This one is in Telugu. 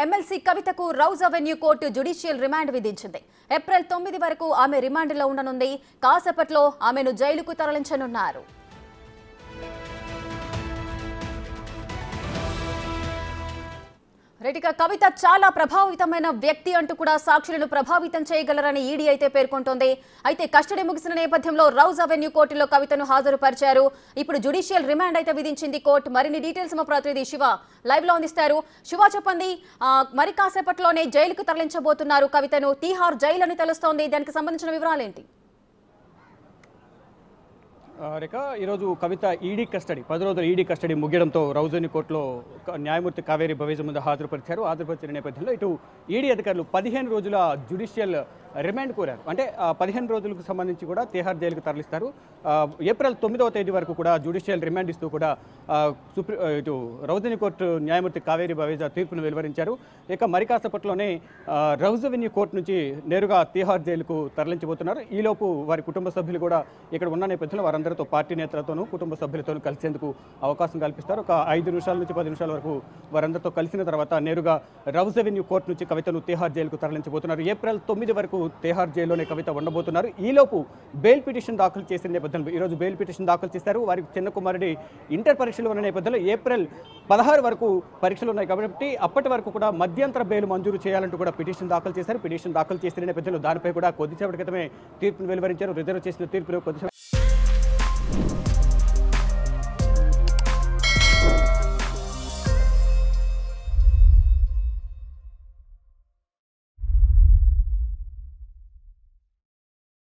ఎమ్మెల్సీ కవితకు Rouse Avenue court judicial remand విధించింది. ఏప్రిల్ 9 వరకు ఆమె రిమాండ్లో ఉండనుంది. కాసేపట్లో ఆమెను జైలుకు తరలించనున్నారు. రెడ్డిగా కవిత చాలా ప్రభావితమైన వ్యక్తి అంటూ కూడా సాక్షులను ప్రభావితం చేయగలరని ఈడీ అయితే పేర్కొంటోంది. అయితే కస్టడీ ముగిసిన నేపథ్యంలో రౌజ్ అవెన్యూ కోర్టులో కవితను హాజరుపరిచారు. ఇప్పుడు జ్యుడిషియల్ రిమాండ్ అయితే విధించింది కోర్టు. మరిన్ని డీటెయిల్స్ మా ప్రతినిధి శివ లైవ్ లో అందిస్తారు. శివ చెప్పండి, మరి కాసేపట్లోనే జైలుకు తరలించబోతున్నారు కవితను. తీహార్ జైలు అని తెలుస్తోంది. దానికి సంబంధించిన వివరాలేంటి? రేఖ, ఈరోజు కవిత ఈడీ కస్టడీ 10 రోజుల ఈడీ కస్టడీ ముగియడంతో రౌజోని కోర్టులో న్యాయమూర్తి కావేరి భవేజ ముందు హాజరుపరిచిన నేపథ్యంలో ఇటు ఈడీ అధికారులు 15 రోజుల జ్యుడిషియల్ రిమాండ్ కోరారు. అంటే 15 రోజులకు సంబంధించి కూడా తిహార్ జైలుకు తరలిస్తారు. ఏప్రిల్ 9వ తేదీ వరకు కూడా జ్యుడిషియల్ రిమాండ్ ఇస్తూ కూడా ఇటు రౌజోని కోర్టు న్యాయమూర్తి కావేరి భవేజ తీర్పును వెలువరించారు. ఇక మరి కాసేపట్లోనే రౌజ్ అవెన్యూ కోర్టు నుంచి నేరుగా తిహార్ జైలుకు తరలించబోతున్నారు. ఈలోపు వారి కుటుంబ సభ్యులు కూడా ఇక్కడ ఉన్న నేపథ్యంలో వారందరితో పార్టీ నేతలతోనూ కుటుంబ సభ్యులతోనూ కలిసేందుకు అవకాశం కల్పిస్తారు. ఒక 5 నిమిషాల నుంచి 10 నిమిషాల వరకు వారందరితో కలిసిన తర్వాత నేరుగా రౌజ్ అవెన్యూ కోర్టు నుంచి కవితను తిహార్ జైలుకు తరలించబోతున్నారు. ఏప్రిల్ 9 వరకు తిహార్ జైల్లోనే కవిత ఉండబోతున్నారు. ఈలోపు బెయిల్ పిటిషన్ దాఖలు చేసిన నేపథ్యంలో ఈరోజు బెయిల్ పిటిషన్ దాఖలు చేశారు. వారికి చిన్న కుమారుడి ఇంటర్ పరీక్షలు ఉన్న నేపథ్యంలో ఏప్రిల్ 16 వరకు పరీక్షలు ఉన్నాయి కాబట్టి అప్పటి వరకు కూడా మధ్యంతర బెయిల్ మంజూరు చేయాలంటూ కూడా పిటిషన్ దాఖలు చేశారు. పిటిషన్ దాఖలు చేసిన నేపథ్యంలో దానిపై కూడా కొద్దిసేపటి క్రితమే తీర్పును వెలువరించారు. రిజర్వ్ చేసిన తీర్పును కొద్దిసేపు